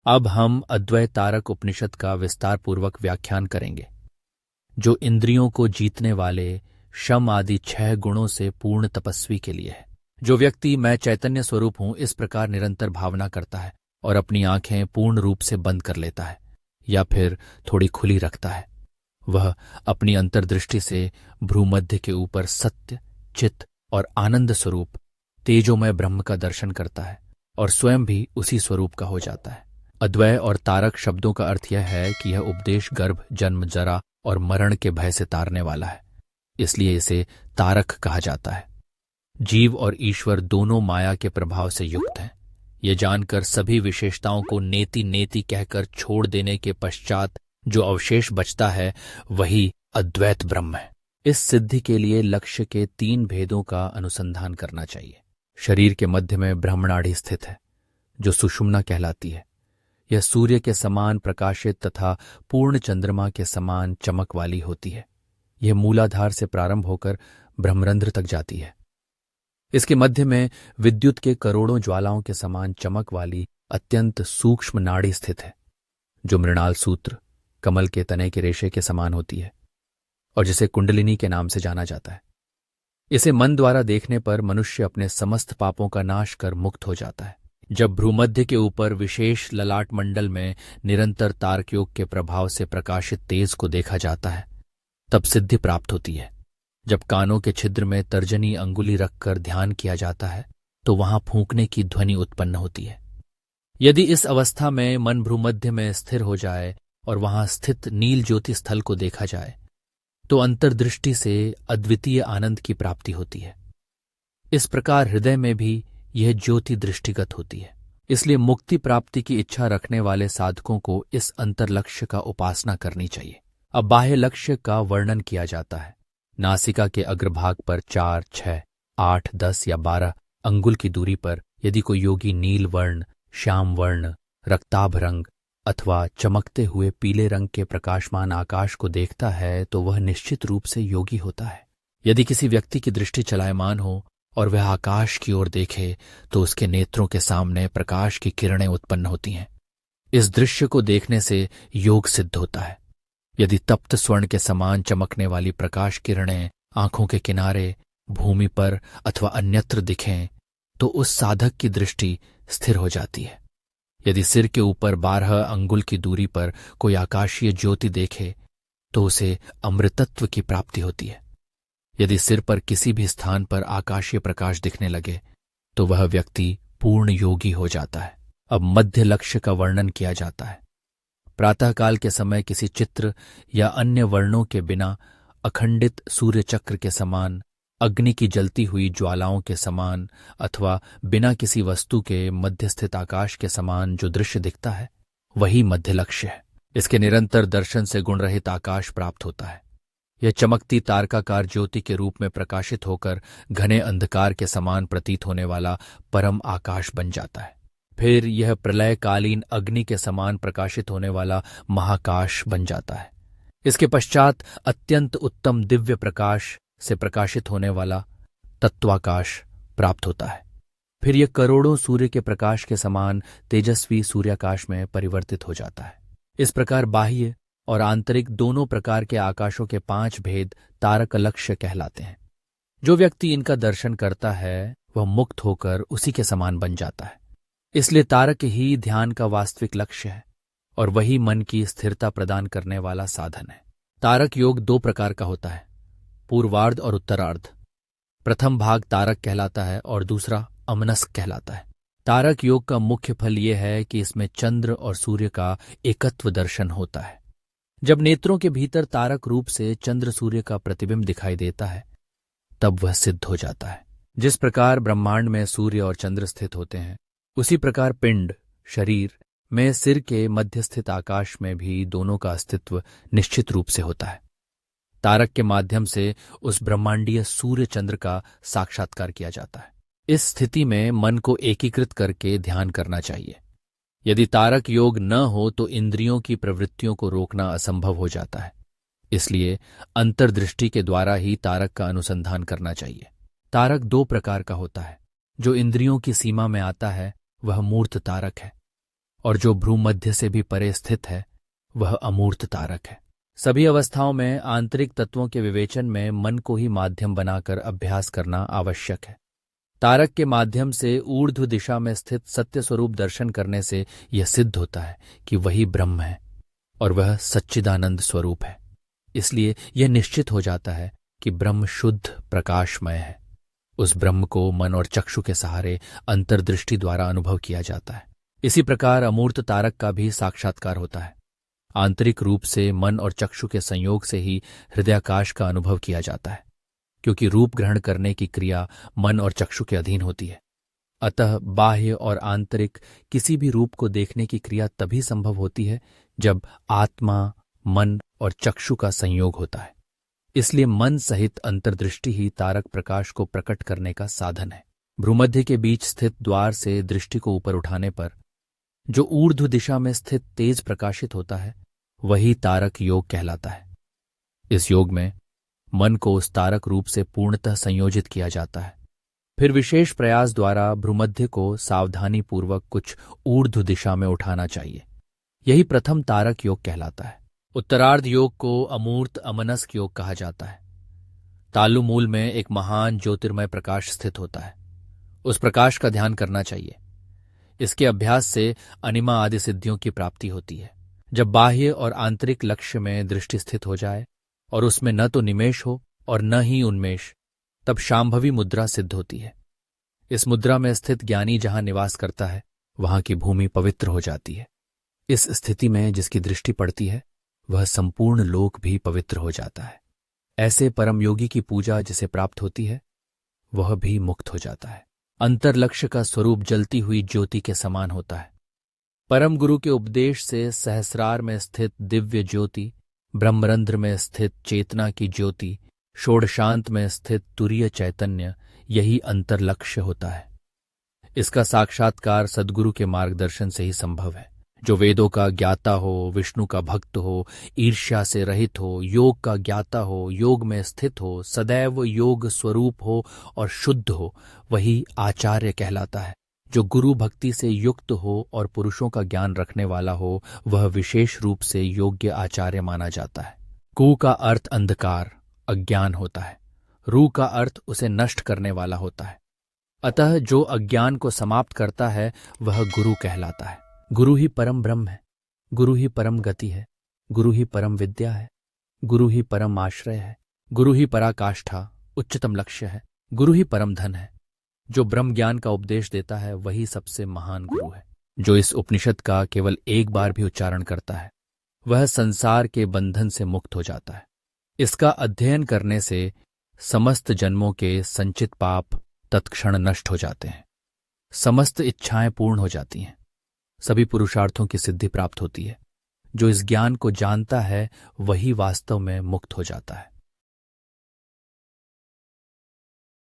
अब हम अद्वैत तारक उपनिषद का विस्तार पूर्वक व्याख्यान करेंगे, जो इंद्रियों को जीतने वाले शम आदि 6 गुणों से पूर्ण तपस्वी के लिए है। जो व्यक्ति मैं चैतन्य स्वरूप हूं इस प्रकार निरंतर भावना करता है और अपनी आंखें पूर्ण रूप से बंद कर लेता है या फिर थोड़ी खुली रखता है, वह अपनी अंतर्दृष्टि से भ्रूमध्य के ऊपर सत्य, चित्त और आनंद स्वरूप तेजोमय ब्रह्म का दर्शन करता है और स्वयं भी उसी स्वरूप का हो जाता है। अद्वय और तारक शब्दों का अर्थ यह है कि यह उपदेश गर्भ, जन्म, जरा और मरण के भय से तारने वाला है, इसलिए इसे तारक कहा जाता है। जीव और ईश्वर दोनों माया के प्रभाव से युक्त हैं। ये जानकर सभी विशेषताओं को नेति नेति कहकर छोड़ देने के पश्चात जो अवशेष बचता है वही अद्वैत ब्रह्म है। इस सिद्धि के लिए लक्ष्य के 3 भेदों का अनुसंधान करना चाहिए। शरीर के मध्य में ब्रह्मनाड़ी स्थित है, जो सुषुम्ना कहलाती है। यह सूर्य के समान प्रकाशित तथा पूर्ण चंद्रमा के समान चमक वाली होती है। यह मूलाधार से प्रारंभ होकर ब्रह्मरंध्र तक जाती है। इसके मध्य में विद्युत के करोड़ों ज्वालाओं के समान चमक वाली अत्यंत सूक्ष्म नाड़ी स्थित है, जो मृणाल सूत्र, कमल के तने के रेशे के समान होती है और जिसे कुंडलिनी के नाम से जाना जाता है। इसे मन द्वारा देखने पर मनुष्य अपने समस्त पापों का नाश कर मुक्त हो जाता है। जब भ्रूमध्य के ऊपर विशेष ललाट मंडल में निरंतर तारक योग के प्रभाव से प्रकाशित तेज को देखा जाता है, तब सिद्धि प्राप्त होती है। जब कानों के छिद्र में तर्जनी अंगुली रखकर ध्यान किया जाता है तो वहां फूंकने की ध्वनि उत्पन्न होती है। यदि इस अवस्था में मन भ्रूमध्य में स्थिर हो जाए और वहां स्थित नील ज्योति स्थल को देखा जाए तो अंतर्दृष्टि से अद्वितीय आनंद की प्राप्ति होती है। इस प्रकार हृदय में भी यह ज्योति दृष्टिगत होती है। इसलिए मुक्ति प्राप्ति की इच्छा रखने वाले साधकों को इस अंतर्लक्ष्य का उपासना करनी चाहिए। अब बाह्य लक्ष्य का वर्णन किया जाता है। नासिका के अग्रभाग पर 4, 6, 8, 10 या 12 अंगुल की दूरी पर यदि कोई योगी नील वर्ण, श्याम वर्ण, रक्ताभ रंग अथवा चमकते हुए पीले रंग के प्रकाशमान आकाश को देखता है तो वह निश्चित रूप से योगी होता है। यदि किसी व्यक्ति की दृष्टि चलायमान हो और वह आकाश की ओर देखे तो उसके नेत्रों के सामने प्रकाश की किरणें उत्पन्न होती हैं। इस दृश्य को देखने से योग सिद्ध होता है। यदि तप्त स्वर्ण के समान चमकने वाली प्रकाश किरणें आंखों के किनारे, भूमि पर अथवा अन्यत्र दिखें तो उस साधक की दृष्टि स्थिर हो जाती है। यदि सिर के ऊपर 12 अंगुल की दूरी पर कोई आकाशीय ज्योति देखे तो उसे अमृतत्व की प्राप्ति होती है। यदि सिर पर किसी भी स्थान पर आकाशीय प्रकाश दिखने लगे तो वह व्यक्ति पूर्ण योगी हो जाता है। अब मध्य लक्ष्य का वर्णन किया जाता है। प्रातःकाल के समय किसी चित्र या अन्य वर्णों के बिना अखंडित सूर्य चक्र के समान, अग्नि की जलती हुई ज्वालाओं के समान अथवा बिना किसी वस्तु के मध्य स्थित आकाश के समान जो दृश्य दिखता है वही मध्य लक्ष्य है। इसके निरंतर दर्शन से गुणरहित आकाश प्राप्त होता है। यह चमकती तारकाकार ज्योति के रूप में प्रकाशित होकर घने अंधकार के समान प्रतीत होने वाला परम आकाश बन जाता है। फिर यह प्रलयकालीन अग्नि के समान प्रकाशित होने वाला महाकाश बन जाता है। इसके पश्चात अत्यंत उत्तम दिव्य प्रकाश से प्रकाशित होने वाला तत्वाकाश प्राप्त होता है। फिर यह करोड़ों सूर्य के प्रकाश के समान तेजस्वी सूर्याकाश में परिवर्तित हो जाता है। इस प्रकार बाह्य और आंतरिक दोनों प्रकार के आकाशों के 5 भेद तारक लक्ष्य कहलाते हैं। जो व्यक्ति इनका दर्शन करता है वह मुक्त होकर उसी के समान बन जाता है। इसलिए तारक ही ध्यान का वास्तविक लक्ष्य है और वही मन की स्थिरता प्रदान करने वाला साधन है। तारक योग 2 प्रकार का होता है, पूर्वार्ध और उत्तरार्ध। प्रथम भाग तारक कहलाता है और दूसरा अमनस्क कहलाता है। तारक योग का मुख्य फल यह है कि इसमें चंद्र और सूर्य का एकत्व दर्शन होता है। जब नेत्रों के भीतर तारक रूप से चंद्र सूर्य का प्रतिबिंब दिखाई देता है तब वह सिद्ध हो जाता है। जिस प्रकार ब्रह्मांड में सूर्य और चंद्र स्थित होते हैं उसी प्रकार पिंड, शरीर में सिर के मध्य स्थित आकाश में भी दोनों का अस्तित्व निश्चित रूप से होता है। तारक के माध्यम से उस ब्रह्मांडीय सूर्य चंद्र का साक्षात्कार किया जाता है। इस स्थिति में मन को एकीकृत करके ध्यान करना चाहिए। यदि तारक योग न हो तो इंद्रियों की प्रवृत्तियों को रोकना असंभव हो जाता है। इसलिए अंतर्दृष्टि के द्वारा ही तारक का अनुसंधान करना चाहिए। तारक 2 प्रकार का होता है। जो इंद्रियों की सीमा में आता है वह मूर्त तारक है और जो भ्रूमध्य से भी परे स्थित है वह अमूर्त तारक है। सभी अवस्थाओं में आंतरिक तत्वों के विवेचन में मन को ही माध्यम बनाकर अभ्यास करना आवश्यक है। तारक के माध्यम से ऊर्ध्व दिशा में स्थित सत्य स्वरूप दर्शन करने से यह सिद्ध होता है कि वही ब्रह्म है और वह सच्चिदानंद स्वरूप है। इसलिए यह निश्चित हो जाता है कि ब्रह्म शुद्ध प्रकाशमय है। उस ब्रह्म को मन और चक्षु के सहारे अंतर्दृष्टि द्वारा अनुभव किया जाता है। इसी प्रकार अमूर्त तारक का भी साक्षात्कार होता है। आंतरिक रूप से मन और चक्षु के संयोग से ही हृदयाकाश का अनुभव किया जाता है, क्योंकि रूप ग्रहण करने की क्रिया मन और चक्षु के अधीन होती है। अतः बाह्य और आंतरिक किसी भी रूप को देखने की क्रिया तभी संभव होती है जब आत्मा, मन और चक्षु का संयोग होता है। इसलिए मन सहित अंतर्दृष्टि ही तारक प्रकाश को प्रकट करने का साधन है। भ्रूमध्य के बीच स्थित द्वार से दृष्टि को ऊपर उठाने पर जो ऊर्ध्व दिशा में स्थित तेज प्रकाशित होता है वही तारक योग कहलाता है। इस योग में मन को उस तारक रूप से पूर्णतः संयोजित किया जाता है। फिर विशेष प्रयास द्वारा भ्रूमध्य को सावधानी पूर्वक कुछ ऊर्ध्व दिशा में उठाना चाहिए। यही प्रथम तारक योग कहलाता है। उत्तरार्ध योग को अमूर्त अमनस्क योग कहा जाता है। तालु मूल में एक महान ज्योतिर्मय प्रकाश स्थित होता है। उस प्रकाश का ध्यान करना चाहिए। इसके अभ्यास से अनिमा आदि सिद्धियों की प्राप्ति होती है। जब बाह्य और आंतरिक लक्ष्य में दृष्टि स्थित हो जाए और उसमें न तो निमेष हो और न ही उन्मेष, तब शांभवी मुद्रा सिद्ध होती है। इस मुद्रा में स्थित ज्ञानी जहां निवास करता है वहां की भूमि पवित्र हो जाती है। इस स्थिति में जिसकी दृष्टि पड़ती है वह संपूर्ण लोक भी पवित्र हो जाता है। ऐसे परम योगी की पूजा जिसे प्राप्त होती है वह भी मुक्त हो जाता है। अंतर लक्ष्य का स्वरूप जलती हुई ज्योति के समान होता है। परम गुरु के उपदेश से सहस्रार में स्थित दिव्य ज्योति, ब्रह्मरंध्र में स्थित चेतना की ज्योति, षोडशांत में स्थित तुरीय चैतन्य, यही अंतर लक्ष्य होता है। इसका साक्षात्कार सद्गुरु के मार्गदर्शन से ही संभव है। जो वेदों का ज्ञाता हो, विष्णु का भक्त हो, ईर्ष्या से रहित हो, योग का ज्ञाता हो, योग में स्थित हो, सदैव योग स्वरूप हो और शुद्ध हो, वही आचार्य कहलाता है। जो गुरु भक्ति से युक्त हो और पुरुषों का ज्ञान रखने वाला हो वह विशेष रूप से योग्य आचार्य माना जाता है। कु का अर्थ अंधकार, अज्ञान होता है। रू का अर्थ उसे नष्ट करने वाला होता है। अतः जो अज्ञान को समाप्त करता है वह गुरु कहलाता है। गुरु ही परम ब्रह्म है, गुरु ही परम गति है, गुरु ही परम विद्या है, गुरु ही परम आश्रय है, गुरु ही पराकाष्ठा, उच्चतम लक्ष्य है, गुरु ही परम धन है। जो ब्रह्म ज्ञान का उपदेश देता है वही सबसे महान गुरु है। जो इस उपनिषद का केवल एक बार भी उच्चारण करता है वह संसार के बंधन से मुक्त हो जाता है। इसका अध्ययन करने से समस्त जन्मों के संचित पाप तत्क्षण नष्ट हो जाते हैं। समस्त इच्छाएं पूर्ण हो जाती हैं। सभी पुरुषार्थों की सिद्धि प्राप्त होती है। जो इस ज्ञान को जानता है वही वास्तव में मुक्त हो जाता है।